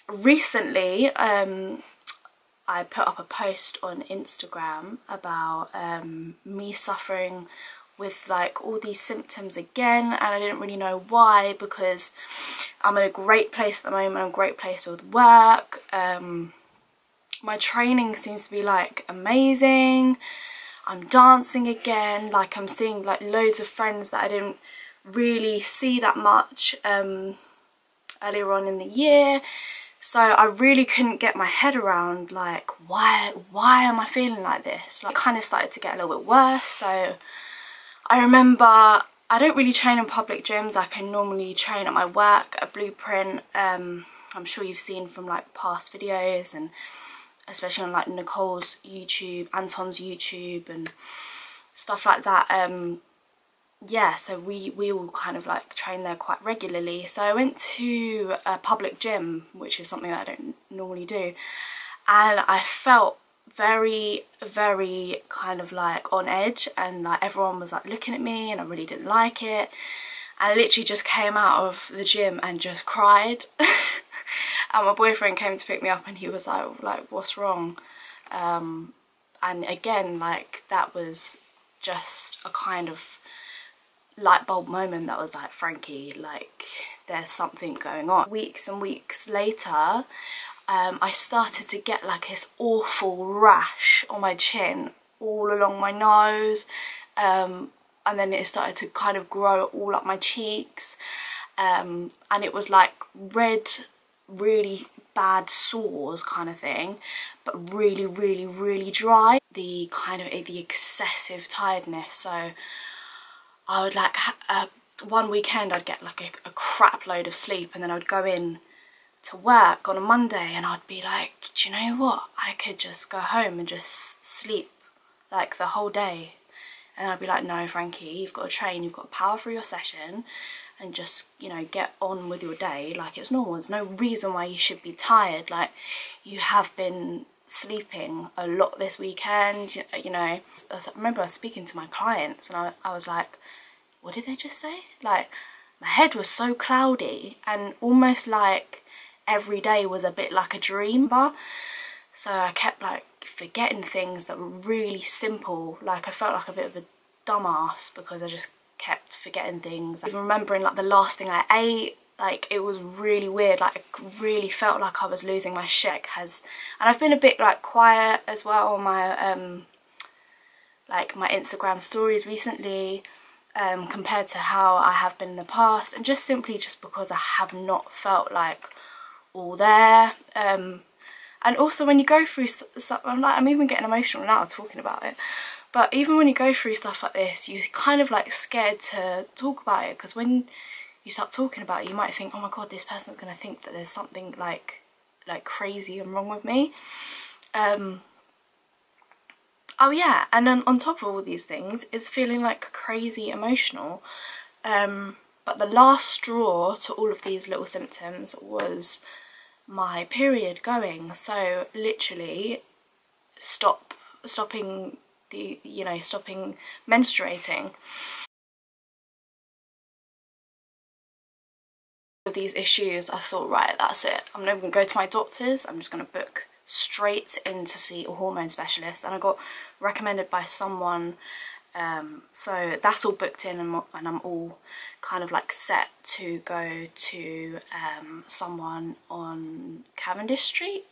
recently I put up a post on Instagram about me suffering with like all these symptoms again, and I didn't really know why, because I'm in a great place at the moment. I'm in a great place with work. My training seems to be like amazing. I'm dancing again, like I'm seeing like loads of friends that I didn't really see that much earlier on in the year. So I really couldn't get my head around like why am I feeling like this. Like, kind of started to get a little bit worse. So I remember I don't really train in public gyms. I can normally train at my work at Blueprint. I'm sure you've seen from like past videos, and especially on like Nicole's YouTube, Anton's YouTube and stuff like that. Yeah, so we all kind of like train there quite regularly. So I went to a public gym, which is something that I don't normally do, and I felt very kind of like on edge, and like everyone was like looking at me and I really didn't like it. And I literally just came out of the gym and just cried. And my boyfriend came to pick me up and he was like what's wrong? And again, like that was just a kind of light bulb moment that was like, Frankie, like there's something going on. Weeks and weeks later, I started to get like this awful rash on my chin, all along my nose, and then it started to kind of grow all up my cheeks, and it was like red, really bad sores kind of thing, but really dry. The kind of the excessive tiredness. So I would like one weekend I'd get like a crap load of sleep, and then I would go in to work on a Monday and I'd be like, do you know what, I could just go home and just sleep like the whole day. And I'd be like, no Frankie, you've got to train, you've got to power through your session and just, you know, get on with your day like it's normal. There's no reason why you should be tired. Like, you have been sleeping a lot this weekend, you know. I remember I was speaking to my clients and I was like, what did they just say? Like, my head was so cloudy and almost like every day was a bit like a dream. So I kept like forgetting things that were really simple. Like, I felt like a bit of a dumbass because I just kept forgetting things. Even remembering like the last thing I ate, like it was really weird. Like, I really felt like I was losing my shit. And I've been a bit like quiet as well on my like my Instagram stories recently, compared to how I have been in the past, and just simply just because I have not felt like all there. And also when you go through stuff, I'm even getting emotional now talking about it, but even when you go through stuff like this, you're kind of like scared to talk about it, because when you start talking about it, you might think, oh my god, this person's gonna think that there's something like crazy and wrong with me. Oh yeah, and then on top of all these things is feeling like crazy emotional. But the last straw to all of these little symptoms was my period going. So literally stopping menstruating. With these issues, I thought, right, that's it. I'm not going to go to my doctors. I'm just going to book straight in to see a hormone specialist, and I got recommended by someone. So that's all booked in, and I'm all kind of like set to go to someone on Cavendish Street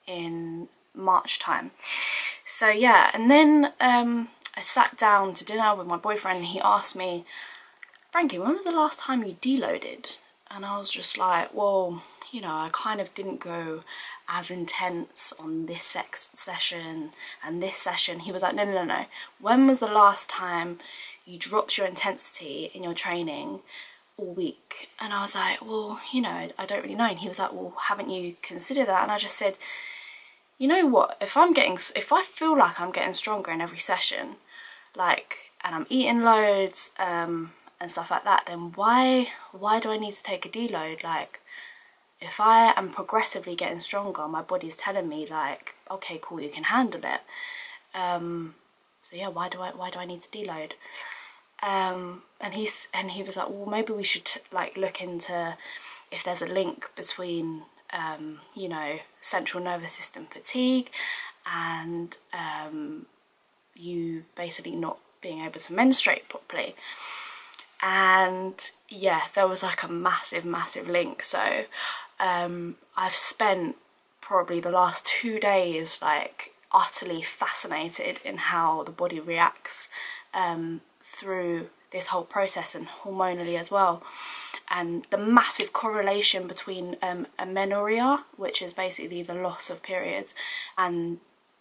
in March time. So yeah, and then I sat down to dinner with my boyfriend and he asked me, Frankie, when was the last time you deloaded? And I was just like, well, you know, I kind of didn't go as intense on this session and this session. He was like, no. When was the last time you dropped your intensity in your training all week? And I was like, well, you know, I don't really know. And he was like, well, haven't you considered that? And I just said, you know what, if I feel like I'm getting stronger in every session, like, and I'm eating loads and stuff like that, then why do I need to take a deload? Like, if I am progressively getting stronger, my body's telling me like, okay, cool, you can handle it. So yeah, why do I need to deload? And he was like, well, maybe we should like look into if there's a link between you know, central nervous system fatigue, and you basically not being able to menstruate properly. And yeah, there was like a massive link. So I've spent probably the last 2 days like utterly fascinated in how the body reacts through this whole process, and hormonally as well, and the massive correlation between amenorrhea, which is basically the loss of periods, and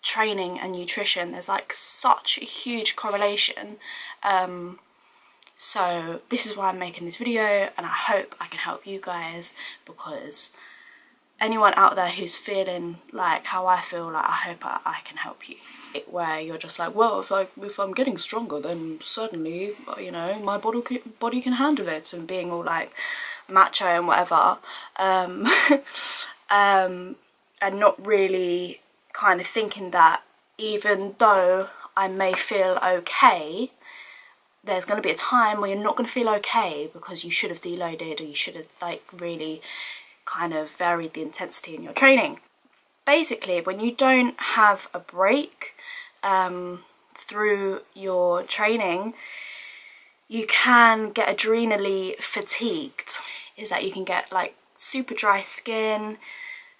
training and nutrition. There's like such a huge correlation. So this is why I'm making this video, and I hope I can help you guys, because anyone out there who's feeling like how I feel, like, I hope I can help you. Where you're just like, well, if I'm getting stronger, then certainly, you know, my body can handle it, and being all like macho and whatever, and not really kind of thinking that even though I may feel okay, there's going to be a time where you're not going to feel okay, because you should have deloaded, or you should have like really kind of varied the intensity in your training. Basically, when you don't have a break through your training, you can get adrenally fatigued. Is that you can get like super dry skin,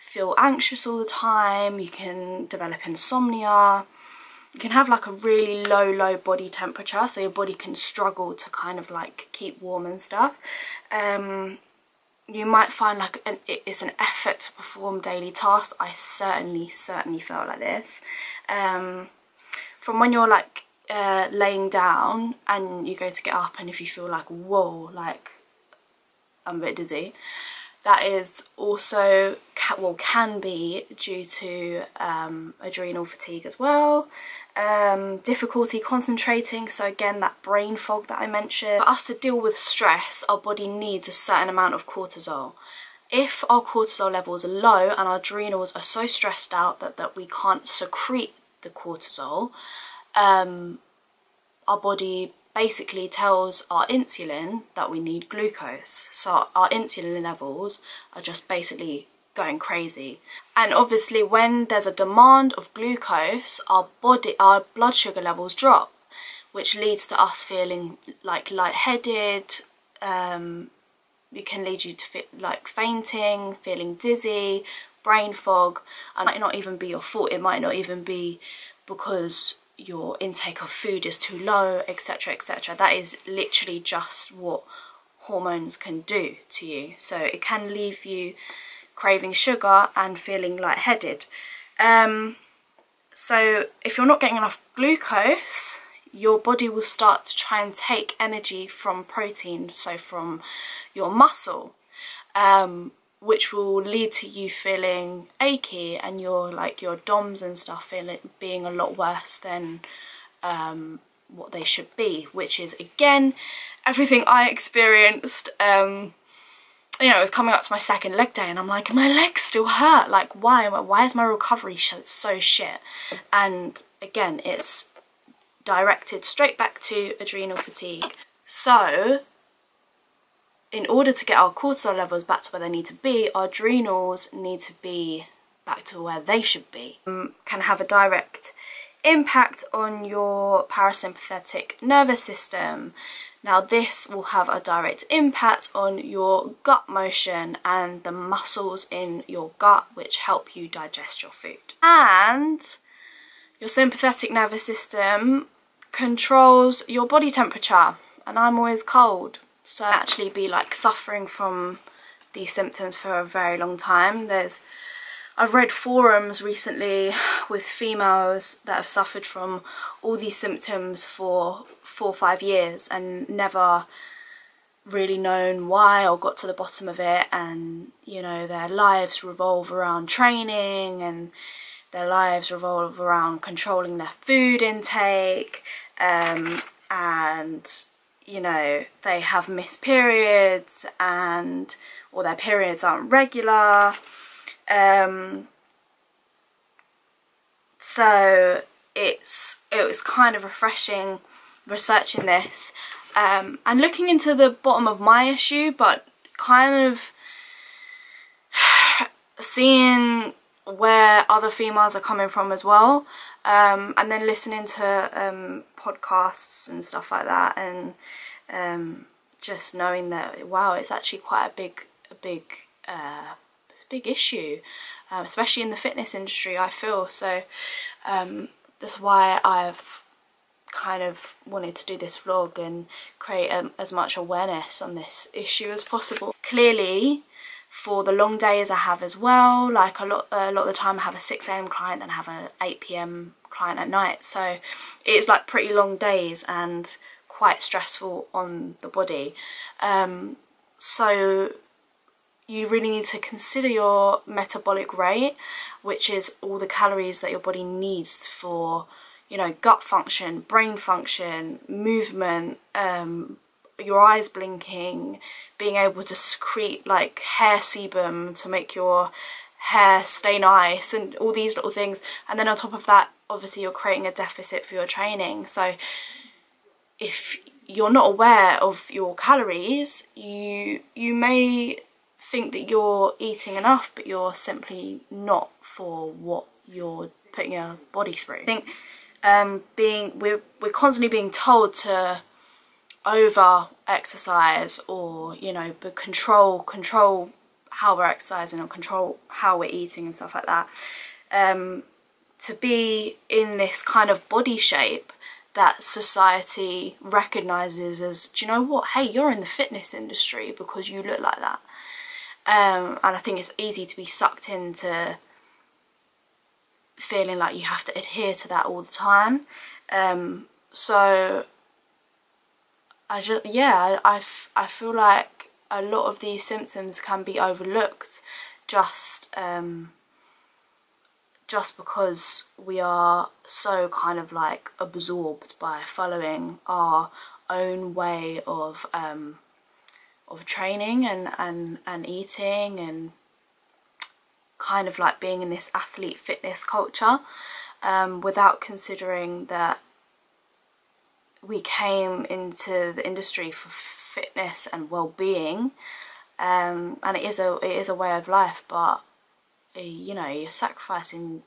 feel anxious all the time, you can develop insomnia, you can have like a really low body temperature, so your body can struggle to kind of like keep warm and stuff. You might find like it's an effort to perform daily tasks. I certainly felt like this. From when you're like laying down and you go to get up, and if you feel like, whoa, like I'm a bit dizzy, that is also can be due to adrenal fatigue as well. Difficulty concentrating, so again, that brain fog that I mentioned. For us to deal with stress, our body needs a certain amount of cortisol. If our cortisol levels are low and our adrenals are so stressed out that we can't secrete the cortisol, our body basically tells our insulin that we need glucose. So our insulin levels are just basically going crazy. And obviously when there's a demand of glucose, our blood sugar levels drop, which leads to us feeling like lightheaded. It can lead you to feel like fainting, feeling dizzy, brain fog. It might not even be your fault. It might not even be because your intake of food is too low, etc, etc. That is literally just what hormones can do to you. So it can leave you craving sugar and feeling lightheaded. So if you're not getting enough glucose, your body will start to try and take energy from protein, so from your muscle, which will lead to you feeling achy, and your DOMs and stuff being a lot worse than what they should be, which is again everything I experienced. You know, it was coming up to my second leg day, and I'm like, my legs still hurt. Like, why is my recovery so shit? And again, it's directed straight back to adrenal fatigue. So in order to get our cortisol levels back to where they need to be, our adrenals need to be back to where they should be. Can have a direct impact on your parasympathetic nervous system. Now this will have a direct impact on your gut motion and the muscles in your gut, which help you digest your food. And your sympathetic nervous system controls your body temperature, and I'm always cold, so I actually be like suffering from these symptoms for a very long time. I've read forums recently with females that have suffered from all these symptoms for 4 or 5 years and never really known why or got to the bottom of it. And you know, their lives revolve around training, and their lives revolve around controlling their food intake, and you know, they have missed periods, or their periods aren't regular. So it was kind of refreshing researching this and looking into the bottom of my issue, but kind of seeing where other females are coming from as well, and then listening to podcasts and stuff like that, and just knowing that, wow, it's actually quite a big issue, especially in the fitness industry, I feel. So that's why I've kind of wanted to do this vlog and create as much awareness on this issue as possible. Clearly, for the long days I have as well, like a lot of the time I have a 6 AM client and have an 8 PM client at night, so it's like pretty long days and quite stressful on the body. So you really need to consider your metabolic rate, which is all the calories that your body needs for, you know, gut function, brain function, movement, your eyes blinking, being able to secrete like hair sebum to make your hair stay nice, and all these little things. And then on top of that, obviously you're creating a deficit for your training. So if you're not aware of your calories, you may think that you're eating enough, but you're simply not for what you're putting your body through. I think we're constantly being told to over exercise, or, you know, but control how we're exercising, or control how we're eating and stuff like that, to be in this kind of body shape that society recognizes as, do you know what, hey, you're in the fitness industry because you look like that. And I think it's easy to be sucked into feeling like you have to adhere to that all the time. So I feel like a lot of these symptoms can be overlooked just because we are so kind of like absorbed by following our own way of training and eating, and kind of like being in this athlete fitness culture, without considering that we came into the industry for fitness and well-being, and it is a way of life, but you know, you're sacrificing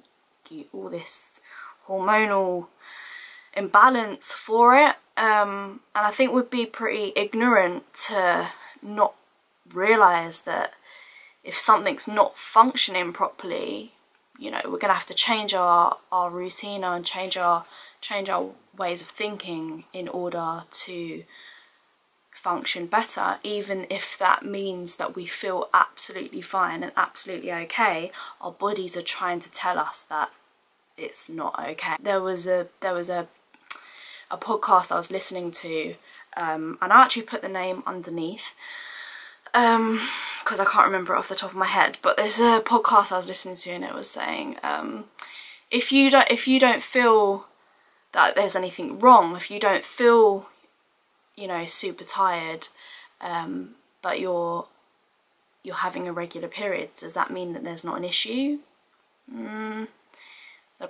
all this hormonal imbalance for it, and I think we'd be pretty ignorant to not realise that if something's not functioning properly, you know, we're gonna have to change our routine and change our ways of thinking in order to function better, even if that means that we feel absolutely fine and absolutely okay. Our bodies are trying to tell us that it's not okay. There was a podcast I was listening to, and I actually put the name underneath because I can't remember it off the top of my head, but there's a podcast I was listening to, and it was saying, if you don't feel that there's anything wrong, if you don't feel, you know, super tired, but you're having irregular periods, does that mean that there's not an issue? There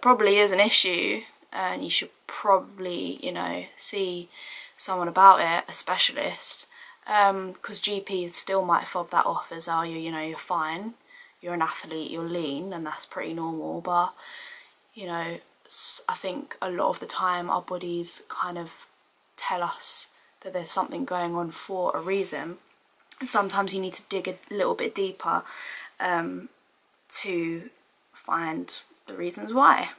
probably is an issue, and you should probably, you know, see someone about it, a specialist, because GPs still might fob that off as, oh, you know, you're fine, you're an athlete, you're lean, and that's pretty normal. But, you know, I think a lot of the time our bodies kind of tell us that there's something going on for a reason. Sometimes you need to dig a little bit deeper to find the reasons why.